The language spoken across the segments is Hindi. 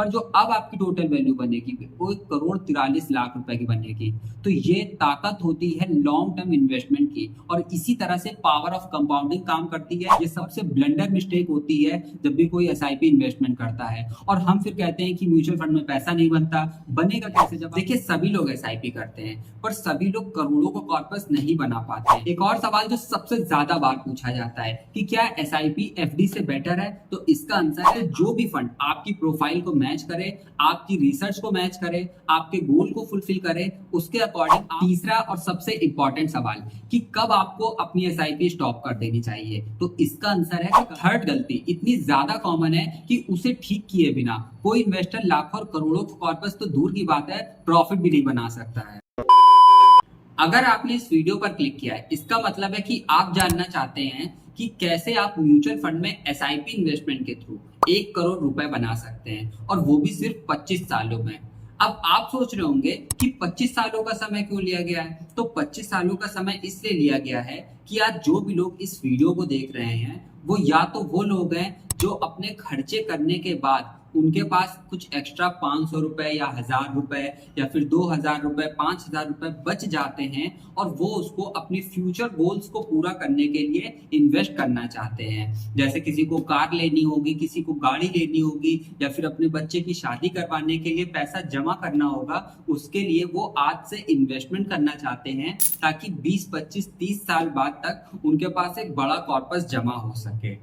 पर जो अब आपकी टोटल वैल्यू बनेगी वो 1,43,00,000 रुपए की बनेगी। तो ये ताकत होती है लॉन्ग टर्म इन्वेस्टमेंट की, और इसी तरह से पावर ऑफ कंपाउंडिंग काम करती है। ये सबसे ब्लंडर मिस्टेक होती है जब भी कोई एसआईपी इन्वेस्टमेंट करता है, और हम फिर कहते हैं कि म्यूचुअल फंड में पैसा नहीं बनता। बनेगा कैसे? जब देखिए सभी लोग एसआईपी करते हैं, पर सभी लोग करोड़ों का कॉर्पस नहीं बना पाते। एक और सवाल जो सबसे ज्यादा बार पूछा जाता है कि क्या एसआईपी एफडी से बेटर है, तो इसका आंसर है जो भी फंड आपकी प्रोफाइल को मैच करे, आपकी रिसर्च को मैच करे, आपके गोल को फुलफिल करे, उसके अकॉर्डिंग। तीसरा और सबसे इंपॉर्टेंट सवाल कि कब आपको अपनी एसआईपी स्टॉप कर देनी चाहिए, तो इसका आंसर है थर्ड गलती इतनी ज्यादा कॉमन है कि उसे ठीक किए बिना कोई इन्वेस्टर लाखों और करोड़ों का कॉर्पस तो दूर की बात है, प्रॉफिट भी नहीं बना सकता है। अगर आपने इस वीडियो पर क्लिक किया है, इसका मतलब है कि आप जानना चाहते हैं कि कैसे आप म्यूचुअल फंड में एसआईपी इन्वेस्टमेंट के थ्रू 1 करोड़ रुपए बना सकते हैं, और वो भी सिर्फ 25 सालों में। अब आप सोच रहे होंगे कि 25 सालों का समय क्यों लिया गया है? तो 25 सालों का समय इसलिए लिया गया है कि आज जो भी लोग इस वीडियो को देख रहे हैं वो या तो वो लोग हैं जो अपने खर्चे करने के बाद उनके पास कुछ एक्स्ट्रा 500 रुपए या 1000 रुपए या फिर 2000 रुपए 5000 रुपए बच जाते हैं, और वो उसको अपनी फ्यूचर गोल्स को पूरा करने के लिए इन्वेस्ट करना चाहते हैं। जैसे किसी को कार लेनी होगी, किसी को गाड़ी लेनी होगी, या फिर अपने बच्चे की शादी करवाने के लिए पैसा जमा करना होगा, उसके लिए वो आज से इन्वेस्टमेंट करना चाहते हैं ताकि 20, 25, 30 साल बाद तक उनके पास एक बड़ा कॉर्पस जमा हो सके।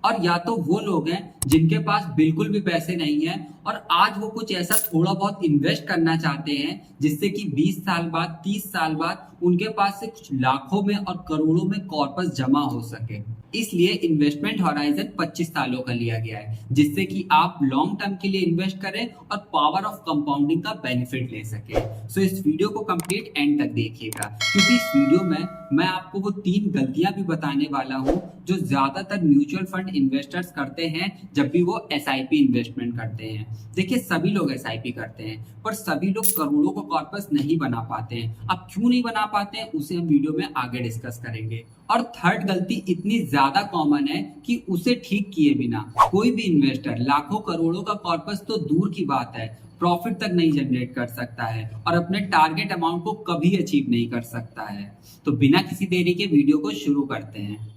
और या तो वो लोग हैं जिनके पास बिल्कुल भी पैसे नहीं है और आज वो कुछ ऐसा थोड़ा बहुत इन्वेस्ट करना चाहते हैं जिससे कि 20 साल बाद 30 साल बाद उनके पास से कुछ लाखों में और करोड़ों में कॉर्पस जमा हो सके। इसलिए इन्वेस्टमेंट हॉराइजन 25 सालों का लिया गया है, जिससे कि आप लॉन्ग टर्म के लिए इन्वेस्ट करें और पावर ऑफ कंपाउंडिंग का बेनिफिट ले सके। सो इस वीडियो को कंप्लीट एंड तक देखिएगा, क्योंकि इस वीडियो में मैं आपको वो 3 गलतियां भी बताने वाला हूं जो ज्यादातर म्यूचुअल फंड इन्वेस्टर्स करते हैं जब भी वो एसआईपी इन्वेस्टमेंट करते हैं। देखिए सभी लोग एसआईपी करते हैं, पर सभी लोग करोड़ों का कॉर्पस नहीं बना पाते हैं। अब क्यों नहीं बना पाते हैं उसे हम वीडियो में आगे डिस्कस करेंगे। और थर्ड गलती इतनी ज्यादा कॉमन है कि उसे ठीक किए बिना कोई भी इन्वेस्टर लाखों करोड़ों का कॉर्पस तो दूर की बात है, प्रॉफिट तक नहीं जनरेट कर सकता है और अपने टारगेट अमाउंट को कभी अचीव नहीं कर सकता है। तो बिना किसी देरी के वीडियो को शुरू करते हैं।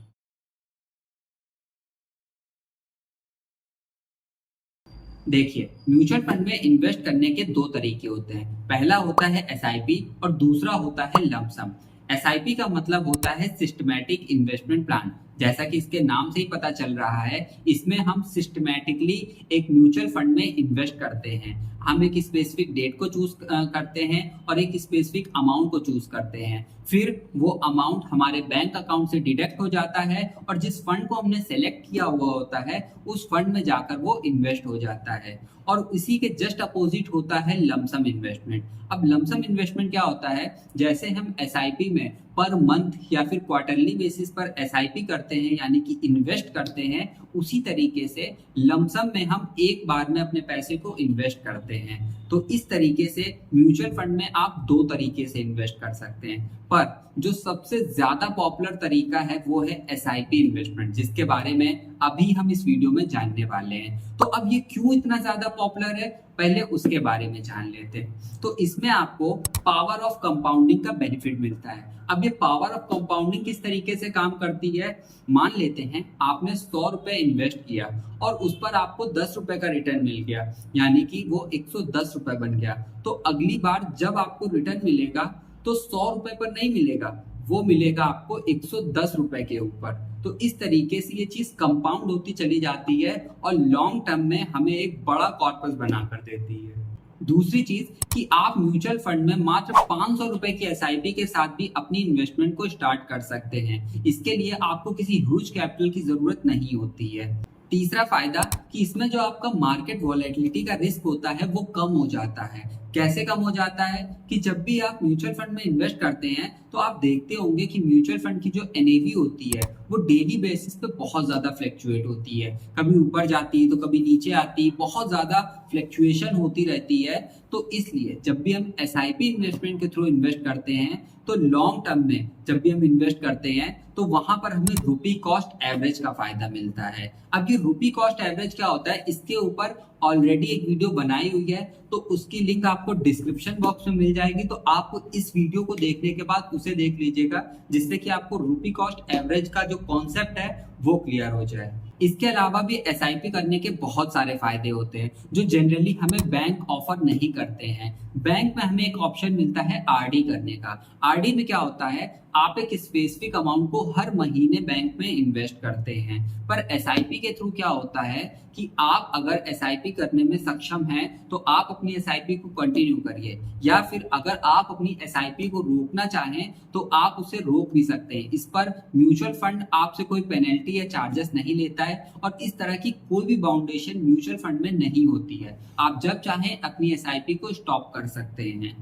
देखिए म्यूचुअल फंड में इन्वेस्ट करने के 2 तरीके होते हैं। पहला होता है एसआईपी और दूसरा होता है लमसम। एसआईपी का मतलब होता है सिस्टमैटिक इन्वेस्टमेंट प्लान। जैसा कि इसके नाम से ही पता चल रहा है, इसमें हम सिस्टमैटिकली एक म्यूचुअल फंड में इन्वेस्ट करते हैं। हम एक स्पेसिफिक डेट को चूज करते हैं और एक स्पेसिफिक अमाउंट को चूज करते हैं। फिर वो अमाउंट हमारे बैंक अकाउंट से डिडक्ट हो जाता है और जिस फंड को हमने सेलेक्ट किया हुआ होता है उस फंड में जाकर वो इन्वेस्ट हो जाता है। और इसी के जस्ट अपोजिट होता है लमसम इन्वेस्टमेंट। अब लमसम इन्वेस्टमेंट क्या होता है? जैसे हम एसआईपी में पर मंथ या फिर क्वार्टरली बेसिस पर एसआईपी करते हैं, यानी कि इन्वेस्ट करते हैं, उसी तरीके से लमसम में हम एक बार में अपने पैसे को इन्वेस्ट करते हैं। तो इस तरीके से म्यूचुअल फंड में आप 2 तरीके से इन्वेस्ट कर सकते हैं, पर जो सबसे ज्यादा पॉपुलर तरीका है वो है एसआईपी इन्वेस्टमेंट, जिसके बारे में अभी हम इस वीडियो में जानने वाले हैं। तो अब ये क्यों इतना ज्यादा पॉपुलर है, पहले उसके बारे में जान लेते हैं। तो इसमें आपको पावर ऑफ कंपाउंडिंग का बेनिफिट मिलता है। अब ये पावर ऑफ कंपाउंडिंग किस तरीके से काम करती है? मान लेते हैं आपने 100 रुपए इन्वेस्ट किया और उस पर आपको 10 रुपए का रिटर्न मिल गया, यानी कि वो 110 रुपए बन गया। तो अगली बार जब आपको रिटर्न मिलेगा तो 100 रुपए पर नहीं मिलेगा, वो मिलेगा आपको 110 रुपए के ऊपर। तो इस तरीके से ये चीज कंपाउंड होती चली जाती है और लॉन्ग टर्म में हमें एक बड़ा कॉर्पस बना कर देती है। दूसरी चीज कि आप म्यूचुअल फंड में मात्र 500 रुपए की एसआईपी के साथ भी अपनी इन्वेस्टमेंट को स्टार्ट कर सकते हैं। इसके लिए आपको किसी ह्यूज कैपिटल की जरूरत नहीं होती है। तीसरा फायदा कि इसमें जो आपका मार्केट वॉलेटिलिटी का रिस्क होता है वो कम हो जाता है। कैसे कम हो जाता है? कि जब भी आप म्यूचुअल फंड में इन्वेस्ट करते हैं तो आप देखते होंगे कि म्यूचुअल फंड की जो एनएवी होती है वो डेली बेसिस पे बहुत ज्यादा फ्लक्चुएट होती है, कभी ऊपर जाती है तो कभी नीचे आती है, बहुत ज्यादा फ्लक्चुएशन होती रहती है। तो इसलिए जब भी हम एसआईपी इन्वेस्टमेंट के थ्रू इन्वेस्ट करते हैं तो लॉन्ग टर्म में जब भी हम इन्वेस्ट करते हैं तो वहां पर हमें रुपी कॉस्ट एवरेज का फायदा मिलता है। अब ये रुपी कॉस्ट एवरेज क्या होता है? इसके ऊपर ऑलरेडी एक वीडियो बनाई हुई है, तो उसकी लिंक आपको डिस्क्रिप्शन बॉक्स में मिल जाएगी। तो आप इस वीडियो को देखने के बाद उसे देख लीजिएगा, जिससे कि आपको रूपी कॉस्ट एवरेज का जो कॉन्सेप्ट है वो क्लियर हो जाए। इसके अलावा भी एसआईपी करने के बहुत सारे फायदे होते हैं जो जनरली हमें बैंक ऑफर नहीं करते हैं। बैंक में हमें एक ऑप्शन मिलता है आरडी करने का। आरडी में क्या होता है, आप एक स्पेसिफिक अमाउंट को हर महीने बैंक में इन्वेस्ट करते हैं। पर एसआईपी के थ्रू क्या होता है कि आप अगर एसआईपी करने में सक्षम हैं तो आप अपनी एसआईपी को कंटिन्यू करिए, या फिर अगर आप अपनी एसआईपी को रोकना चाहें तो आप उसे रोक भी सकते हैं। इस पर म्यूचुअल फंड आपसे कोई पेनल्टी या चार्जेस नहीं लेता है, और इस तरह की कोई भी बाउंडेशन म्यूचुअल फंड में नहीं होती है। आप जब चाहें अपनी एसआईपी को स्टॉप कर सकते हैं।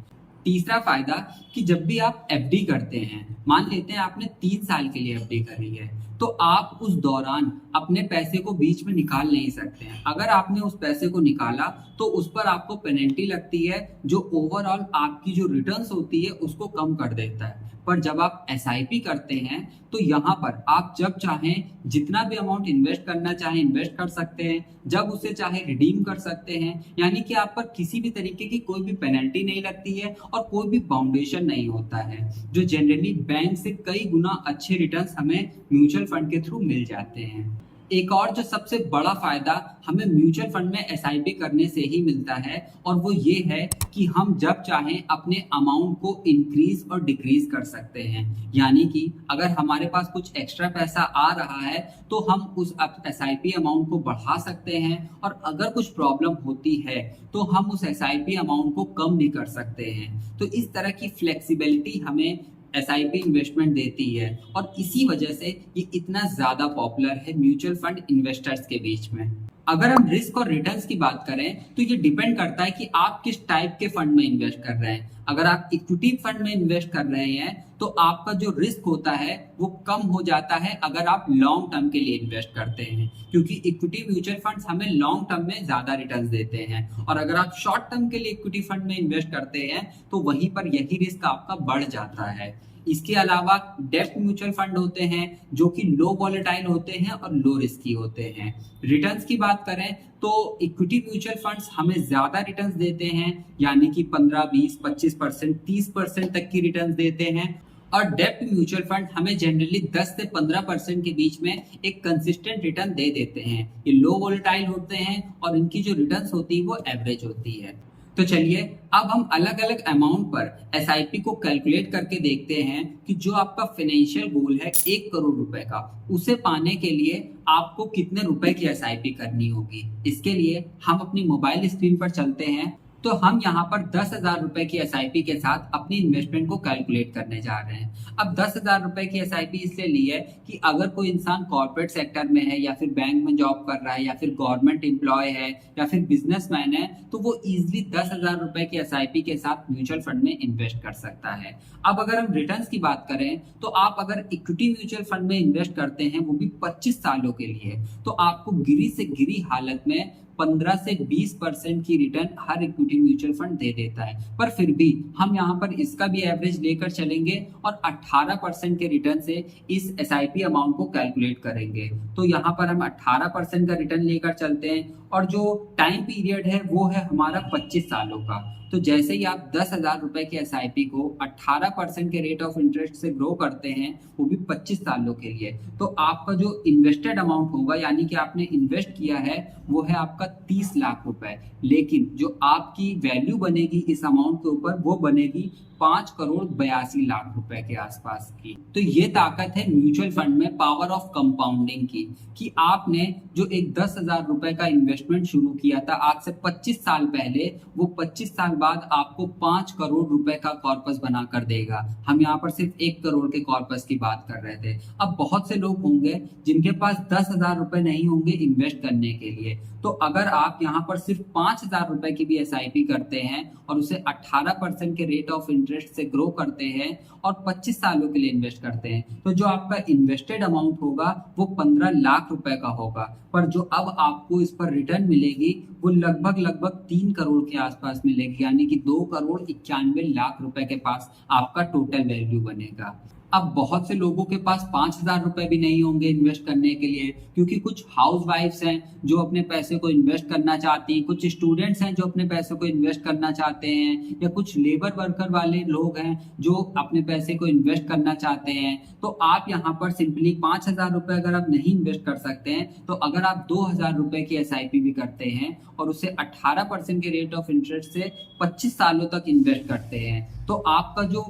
तीसरा फायदा कि जब भी आप एफडी करते हैं, मान लेते हैं आपने 3 साल के लिए एफडी करी है, तो आप उस दौरान अपने पैसे को बीच में निकाल नहीं सकते हैं। अगर आपने उस पैसे को निकाला तो उस पर आपको पेनल्टी लगती है, जो ओवरऑल आपकी जो रिटर्न्स होती है उसको कम कर देता है। पर जब आप एसआईपी करते हैं तो यहाँ पर आप जब चाहें जितना भी अमाउंट इन्वेस्ट करना चाहें इन्वेस्ट कर सकते हैं, जब उसे चाहे रिडीम कर सकते हैं। यानी कि आप पर किसी भी तरीके की कोई भी पेनल्टी नहीं लगती है और कोई भी बाउंडेशन नहीं होता है, जो जनरली बैंक से कई गुना अच्छे रिटर्न्स हमें म्यूचुअल फंड के थ्रू मिल जाते हैं। एक और जो सबसे बड़ा फायदा हमें म्यूचुअल फंड में एसआईपी करने से ही मिलता है, और वो ये है कि हम जब चाहें अपने अमाउंट को इंक्रीज और डिक्रीज कर सकते हैं। यानी कि अगर हमारे पास कुछ एक्स्ट्रा पैसा आ रहा है तो हम उस एसआईपी अमाउंट को बढ़ा सकते हैं, और अगर कुछ प्रॉब्लम होती है तो हम उस एसआईपी अमाउंट को कम भी कर सकते हैं। तो इस तरह की फ्लेक्सिबिलिटी हमें एसआईपी इन्वेस्टमेंट देती है, और इसी वजह से ये इतना ज्यादा पॉपुलर है म्यूचुअल फंड इन्वेस्टर्स के बीच में। अगर हम रिस्क और रिटर्न्स की बात करें तो ये डिपेंड करता है कि आप किस टाइप के फंड में इन्वेस्ट कर रहे हैं। अगर आप इक्विटी फंड में इन्वेस्ट कर रहे हैं तो आपका जो रिस्क होता है वो कम हो जाता है अगर आप लॉन्ग टर्म के लिए इन्वेस्ट करते हैं, क्योंकि इक्विटी म्यूचुअल फंड्स हमें लॉन्ग टर्म में ज्यादा रिटर्न्स देते हैं। और अगर आप शॉर्ट टर्म के लिए इक्विटी फंड में इन्वेस्ट करते हैं तो वहीं पर यही रिस्क आपका बढ़ जाता है। इसके अलावा डेब्ट म्यूचुअल फंड होते हैं जो कि लो वॉलेटाइल होते हैं और लो रिस्की होते हैं। रिटर्न्स की बात करें तो इक्विटी म्यूचुअल फंड्स हमें ज्यादा रिटर्न्स देते हैं, यानी कि 15, 20, 25%, 30% तक की रिटर्न्स देते हैं। और डेब्ट म्यूचुअल फंड हमें जनरली 10 से 15% के बीच में एक कंसिस्टेंट रिटर्न दे देते हैं। ये लो वॉलेटाइल होते हैं और इनकी जो रिटर्न्स होती है वो एवरेज होती है। तो चलिए अब हम अलग अलग अमाउंट पर एसआईपी को कैलकुलेट करके देखते हैं कि जो आपका फाइनेंशियल गोल है 1 करोड़ रुपए का, उसे पाने के लिए आपको कितने रुपए की एसआईपी करनी होगी। इसके लिए हम अपनी मोबाइल स्क्रीन पर चलते हैं। तो हम यहाँ पर 10,000 रुपए की एसआईपी के साथ अपनी इन्वेस्टमेंट को कैलकुलेट करने जा रहे हैं। अब 10,000 रुपए की एसआईपी इसलिए ली है कि अगर कोई इंसान कॉर्पोरेट सेक्टर में है, या फिर बैंक में जॉब कर रहा है, या फिर गवर्नमेंट एम्प्लॉय है, या फिर बिजनेसमैन है, तो वो इजिली 10,000 रुपए की एसआईपी के साथ म्यूचुअल फंड में इन्वेस्ट कर सकता है। अब अगर हम रिटर्न्स की बात करें तो आप अगर इक्विटी म्यूचुअल फंड में इन्वेस्ट करते हैं, वो भी 25 सालों के लिए, तो आपको गिरी से गिरी हालत में 15 से 20% की रिटर्न हर इक्विटी म्यूचुअल फंड दे देता है। पर फिर भी हम यहाँ पर इसका भी एवरेज लेकर चलेंगे और 18% के रिटर्न से इस एसआईपी अमाउंट को कैलकुलेट करेंगे। तो यहाँ पर हम 18% का रिटर्न लेकर चलते हैं, और जो टाइम पीरियड है वो है हमारा 25 सालों का। तो जैसे ही आप 10,000 रुपए की एसआईपी को 18% के रेट ऑफ इंटरेस्ट से ग्रो करते हैं, वो भी 25 सालों के लिए, तो आपका जो इन्वेस्टेड अमाउंट होगा, यानी कि आपने इन्वेस्ट किया है, वो है आपका 30 लाख रुपए। लेकिन जो आपकी वैल्यू बनेगी इस अमाउंट के ऊपर, वो बनेगी 5 करोड़ 82 लाख रुपए के आसपास की। तो ये ताकत है म्यूचुअल फंड में पावर ऑफ कंपाउंडिंग की, कि आपने जो एक 10,000 रुपए का इन्वेस्टमेंट शुरू किया था आज से 25 साल पहले, वो 25 साल बाद आपको 5 करोड़ रुपए का कॉर्पस बनाकर देगा। हम यहाँ पर सिर्फ 1 करोड़ के कॉर्पस की बात कर रहे थे। अब बहुत से लोग होंगे जिनके पास 10,000 रुपए नहीं होंगे इन्वेस्ट करने के लिए, तो अगर आप यहाँ पर सिर्फ 5,000 रुपए की भी एसआईपी करते हैं और उसे 18% के रेट ऑफ इंटरेस्ट से ग्रो करते हैं और 25 सालों के लिए इन्वेस्ट करते हैं, तो जो आपका इन्वेस्टेड अमाउंट होगा वो 15 लाख रुपए का होगा। पर जो अब आपको इस पर रिटर्न मिलेगी वो लगभग 3 करोड़ के आसपास मिलेगी, यानी कि 2 करोड़ 91 लाख रुपए के पास आपका टोटल वैल्यू बनेगा। अब बहुत से लोगों के पास 5,000 रुपए भी नहीं होंगे इन्वेस्ट करने के लिए, क्योंकि कुछ हाउस वाइफ्स हैं जो अपने पैसे को इन्वेस्ट करना चाहती हैं, कुछ स्टूडेंट्स हैं जो अपने पैसे को इन्वेस्ट करना चाहते हैं, या कुछ लेबर वर्कर वाले लोग हैं जो अपने पैसे को इन्वेस्ट करना चाहते हैं। तो आप यहाँ पर सिंपली 5,000 रुपए अगर आप नहीं इन्वेस्ट कर सकते हैं, तो अगर आप 2,000 रुपए की एसआईपी भी करते हैं और उसे 18% के रेट ऑफ इंटरेस्ट से 25 सालों तक इन्वेस्ट करते हैं, तो आपका जो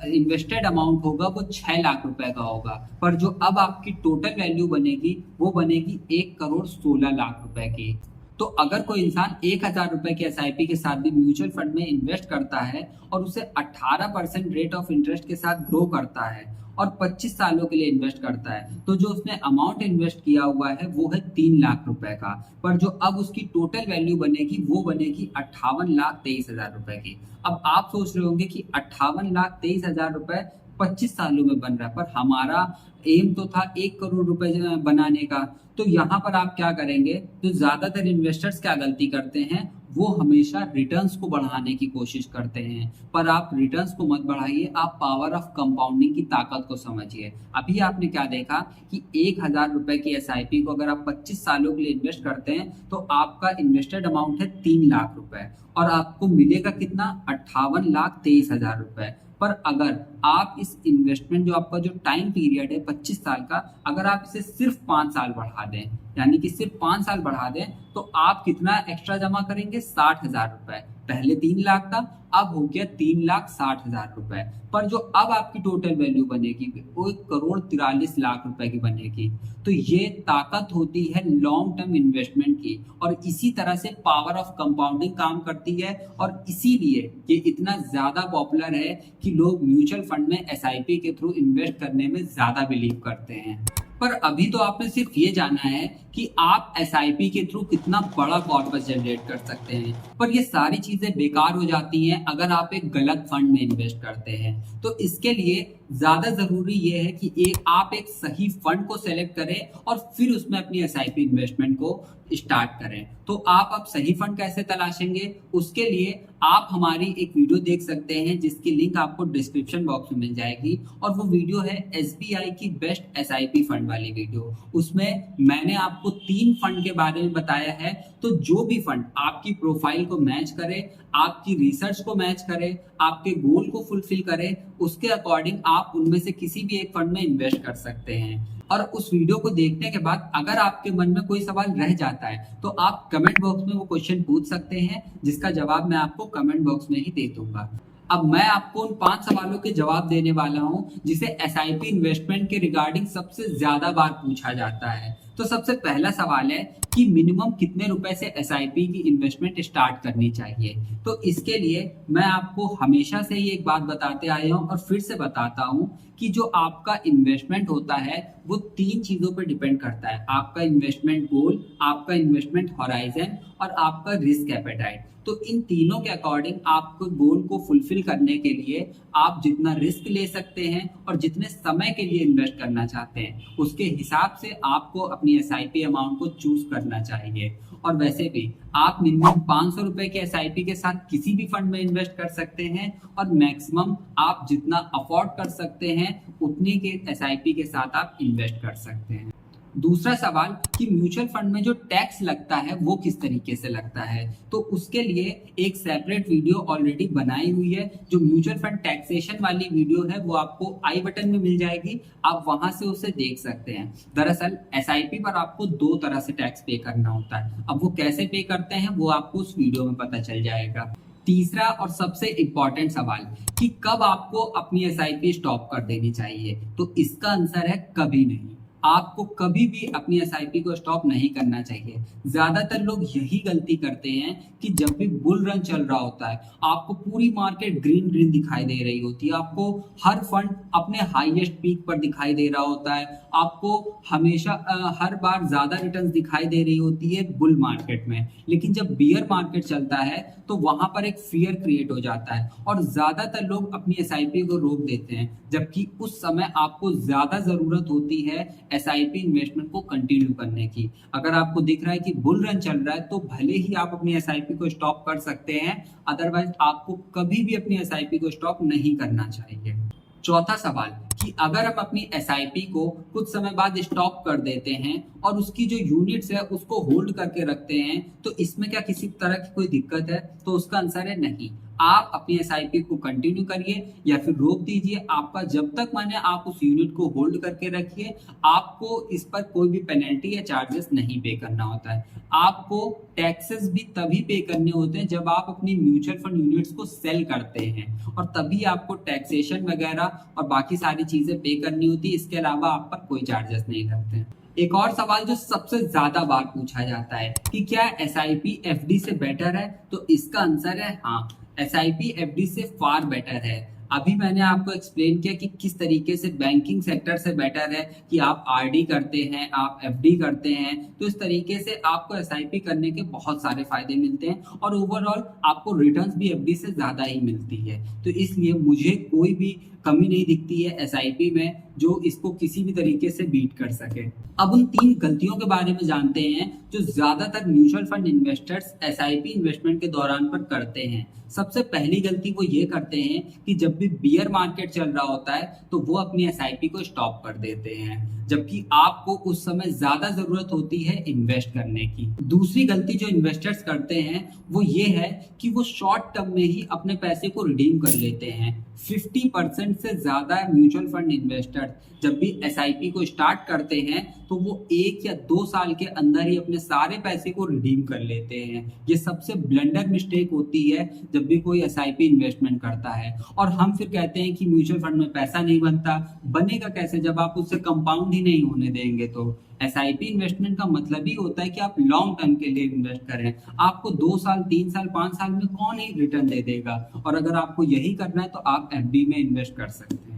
इन्वेस्टेड अमाउंट होगा वो 6 लाख रुपए का होगा। पर जो अब आपकी टोटल वैल्यू बनेगी वो बनेगी 1,16,00,000 रुपए की। तो अगर कोई इंसान 1,000 रुपए की एसआईपी के साथ भी म्यूचुअल फंड में इन्वेस्ट करता है और उसे 18% रेट ऑफ इंटरेस्ट के साथ ग्रो करता है और 25 सालों के लिए इन्वेस्ट करता है, तो जो उसने अमाउंट इन्वेस्ट किया हुआ है वो है 3 लाख रुपए का। पर जो अब उसकी टोटल वैल्यू बनेगी वो बनेगी 58,23,000 रुपए की। अब आप सोच रहे होंगे कि 58,23,000 रुपए 25 सालों में बन रहा है, पर हमारा एम तो था 1 करोड़ रुपए बनाने का। तो यहाँ पर आप क्या करेंगे, तो ज्यादातर इन्वेस्टर्स क्या गलती करते हैं, वो हमेशा रिटर्न्स को बढ़ाने की कोशिश करते हैं। पर आप रिटर्न्स को मत बढ़ाइए, आप पावर ऑफ कंपाउंडिंग की ताकत को समझिए। अभी आपने क्या देखा कि 1,000 रुपए की एसआईपी को अगर आप 25 सालों के लिए इन्वेस्ट करते हैं तो आपका इन्वेस्टेड अमाउंट है 3 लाख रुपए और आपको मिलेगा कितना, 58,23,000 रुपए। पर अगर आप इस इन्वेस्टमेंट जो आपका जो टाइम पीरियड है 25 साल का, अगर आप इसे सिर्फ 5 साल बढ़ा दें, यानी कि सिर्फ 5 साल बढ़ा दें, तो आप कितना एक्स्ट्रा जमा करेंगे, 60,000 रुपए। पहले 3 लाख था, अब हो गया 3,60,000 रुपए। पर जो अब आपकी टोटल वैल्यू बनेगी वो 1,43,00,000 रुपए की बनेगी। तो ये ताकत होती है लॉन्ग टर्म इन्वेस्टमेंट की, और इसी तरह से पावर ऑफ कंपाउंडिंग काम करती है, और इसीलिए ये इतना ज्यादा पॉपुलर है कि लोग म्यूचुअल फंड में एसआईपी के थ्रू इन्वेस्ट करने में ज्यादा बिलीव करते हैं। पर अभी तो आपने सिर्फ ये जाना है कि आप एसआईपी के थ्रू कितना बड़ा कॉर्पस जनरेट कर सकते हैं, पर ये सारी चीजें बेकार हो जाती हैं अगर आप एक गलत फंड में इन्वेस्ट करते हैं। तो इसके लिए ज्यादा जरूरी ये है कि आप एक सही फंड को सेलेक्ट करें और फिर उसमें अपनी एसआईपी इन्वेस्टमेंट को स्टार्ट करें। तो आप अब सही फंड कैसे तलाशेंगे, उसके लिए आप हमारी एक वीडियो देख सकते हैं जिसकी लिंक आपको डिस्क्रिप्शन बॉक्स में मिल जाएगी, और वो वीडियो है एसबीआई की बेस्ट एसआईपी फंड वाली वीडियो। उसमें मैंने आपको 3 फंड के बारे में बताया है। तो जो भी फंड आपकी प्रोफाइल को मैच करे, आपकी रिसर्च को मैच करे, आपके गोल को फुलफिल करे, उसके अकॉर्डिंग आप उनमें से किसी भी एक फंड में इन्वेस्ट कर सकते हैं। और उस वीडियो को देखने के बाद अगर आपके मन में कोई सवाल रह जाता है तो आप कमेंट बॉक्स में वो क्वेश्चन पूछ सकते हैं, जिसका जवाब मैं आपको कमेंट बॉक्स में ही दे दूंगा। अब मैं आपको उन 5 सवालों के जवाब देने वाला हूं जिसे एसआईपी इन्वेस्टमेंट के रिगार्डिंग सबसे ज्यादा बार पूछा जाता है। तो सबसे पहला सवाल है कि मिनिमम कितने रुपए से एसआईपी की इन्वेस्टमेंट स्टार्ट करनी चाहिए। तो इसके लिए मैं आपको हमेशा से ही एक बात बताते आया हूं और फिर से बताता हूं कि जो आपका इन्वेस्टमेंट होता है वो 3 चीजों पर डिपेंड करता है, आपका इन्वेस्टमेंट गोल, आपका इन्वेस्टमेंट हॉराइजन और आपका रिस्क एपेटाइट। तो इन तीनों के अकॉर्डिंग आपको गोल को फुलफिल करने के लिए आप जितना रिस्क ले सकते हैं और जितने समय के लिए इन्वेस्ट करना चाहते हैं, उसके हिसाब से आपको अपनी एसआईपी अमाउंट को चूज करना चाहिए। और वैसे भी आप मिनिमम 500 रुपए के एसआईपी के साथ किसी भी फंड में इन्वेस्ट कर सकते हैं, और मैक्सिमम आप जितना अफोर्ड कर सकते हैं उतने के एसआईपी के साथ आप इन्वेस्ट कर सकते हैं। दूसरा सवाल कि म्यूचुअल फंड में जो टैक्स लगता है वो किस तरीके से लगता है। तो उसके लिए एक सेपरेट वीडियो ऑलरेडी बनाई हुई है, जो म्यूचुअल फंड टैक्सेशन वाली वीडियो है वो आपको आई बटन में मिल जाएगी, आप वहां से उसे देख सकते हैं। दरअसल एसआईपी पर आपको 2 तरह से टैक्स पे करना होता है। अब वो कैसे पे करते हैं वो आपको उस वीडियो में पता चल जाएगा। तीसरा और सबसे इंपॉर्टेंट सवाल कि कब आपको अपनी एसआईपी स्टॉप कर देनी चाहिए, तो इसका आंसर है कभी नहीं। आपको कभी भी अपनी एसआईपी को स्टॉप नहीं करना चाहिए। ज्यादातर लोग यही गलती करते हैं कि जब भी बुल रन चल रहा होता है, आपको पूरी मार्केट ग्रीन ग्रीन दिखाई दे रही होती है, आपको हर फंड अपने हाईएस्ट पीक पर दिखाई दे रहा होता है, आपको हमेशा हर बार ज्यादा रिटर्न्स दिखाई दे रही होती है बुल मार्केट में। लेकिन जब बियर मार्केट चलता है तो वहां पर एक फियर क्रिएट हो जाता है और ज्यादातर लोग अपनी एसआईपी को रोक देते हैं, जबकि उस समय आपको ज्यादा जरूरत होती है एसआईपी इन्वेस्टमेंट को कंटिन्यू करने की। अगर आपको दिख रहा है कि बुल रन चल रहा है तो भले ही आप अपनी एसआईपी को स्टॉप कर सकते हैं, अदरवाइज आपको कभी भी अपनी एसआईपी को स्टॉप नहीं करना चाहिए। चौथा सवाल कि अगर हम अपनी एसआईपी को कुछ समय बाद स्टॉप कर देते हैं और उसकी जो यूनिट्स है उसको होल्ड करके रखते हैं, तो इसमें क्या किसी तरह की कोई दिक्कत है? तो उसका आंसर है नहीं। आप अपनी एसआईपी को कंटिन्यू करिए या फिर रोक दीजिए। आपका जब तक माने आप उस यूनिट को होल्ड करके रखिए, आपको इस पर कोई भी पेनल्टी या चार्जेस नहीं पे करना होता है। आपको टैक्सेस भी तभी पे करने होते हैं जब आप अपनी म्यूचुअल फंड यूनिट्स को सेल करते हैं, और तभी आपको टैक्सेशन वगैरह और बाकी सारी चीजें पे करनी होती है। इसके अलावा आप पर कोई चार्जेस नहीं लगते हैं। एक और सवाल जो सबसे ज्यादा बार पूछा जाता है कि क्या एसआईपी एफडी से बेटर है? तो इसका आंसर है हाँ, एसआईपी एफडी से फार बेटर है। अभी मैंने आपको एक्सप्लेन किया कि किस तरीके से बैंकिंग सेक्टर से बेटर है कि आप आरडी करते हैं, आप एफडी करते हैं, तो इस तरीके से आपको एसआईपी करने के बहुत सारे फायदे मिलते हैं और ओवरऑल आपको रिटर्न्स भी एफडी से ज्यादा ही मिलती है। तो इसलिए मुझे कोई भी कमी नहीं दिखती है एसआईपी में जो इसको किसी भी तरीके से बीट कर सके। अब उन 3 गलतियों के बारे में जानते हैं जो ज्यादातर mutual fund investors SIP investment के दौरान पर करते हैं। सबसे पहली गलती वो ये करते हैं कि जब भी बियर मार्केट चल रहा होता है तो वो अपनी एसआईपी को स्टॉप कर देते हैं, जबकि आपको उस समय ज्यादा जरूरत होती है इन्वेस्ट करने की। दूसरी गलती जो इन्वेस्टर्स करते हैं वो ये है कि वो शॉर्ट टर्म में ही अपने पैसे को रिडीम कर लेते हैं। 50% से ज्यादा म्यूचुअल फंड इन्वेस्टर जब भी एसआईपी को स्टार्ट करते हैं तो वो 1 या 2 साल के अंदर ही अपने सारे पैसे को रिडीम कर लेते हैं। ये सबसे ब्लंडर मिस्टेक होती है जब भी कोई एसआईपी इन्वेस्टमेंट करता है। और हम फिर कहते हैं कि म्यूचुअल फंड में पैसा नहीं बनता। बनेगा कैसे जब आप उससे कंपाउंड ही नहीं होने देंगे? तो एसआईपी इन्वेस्टमेंट का मतलब ही होता है कि आप लॉन्ग टर्म के लिए इन्वेस्ट करें। आपको 2 साल, 3 साल, 5 साल में कौन ही रिटर्न दे देगा? और अगर आपको यही करना है तो आप एफडी में इन्वेस्ट कर सकते हैं।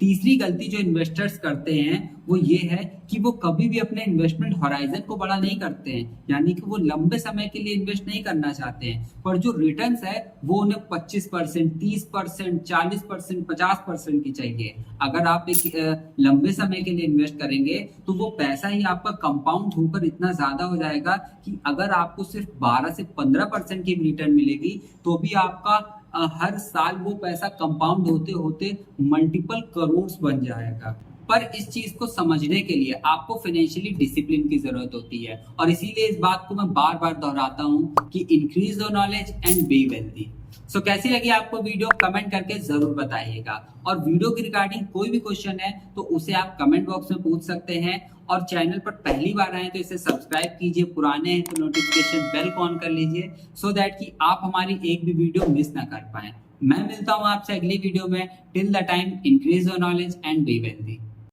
तीसरी गलती जो इन्वेस्टर्स करते हैं वो ये है कि वो कभी भी अपने इन्वेस्टमेंट होराइजन को बड़ा नहीं करते हैं, यानी कि वो लंबे समय के लिए इन्वेस्ट नहीं करना चाहते हैं, पर जो रिटर्न्स है वो उन्हें 25%, 30%, 40%, 50% की चाहिए। अगर आप एक लंबे समय के लिए इन्वेस्ट करेंगे तो वो पैसा ही आपका कंपाउंड होकर इतना ज्यादा हो जाएगा कि अगर आपको सिर्फ 12 से 15% की रिटर्न मिलेगी तो भी आपका हर साल वो पैसा कंपाउंड होते होते मल्टीपल करोड़ बन जाएगा। पर इस चीज को समझने के लिए आपको फाइनेंशियली डिसिप्लिन की जरूरत होती है, और इसीलिए इस बात को मैं बार बार दोहराता हूँ कि increase your knowledge and be wealthy. So कैसी लगी आपको वीडियो? कमेंट करके जरूर बताइएगा। और वीडियो की रिगार्डिंग कोई भी क्वेश्चन है तो उसे आप कमेंट बॉक्स में पूछ सकते हैं। और चैनल पर पहली बार आए तो इसे सब्सक्राइब कीजिए, पुराने हैं तो नोटिफिकेशन बेल को ऑन कर लीजिए सो दैट कि आप हमारी एक भी वीडियो मिस ना कर पाए। मैं मिलता हूँ आपसे अगली वीडियो में। Till the time, increase your knowledge and be wealthy.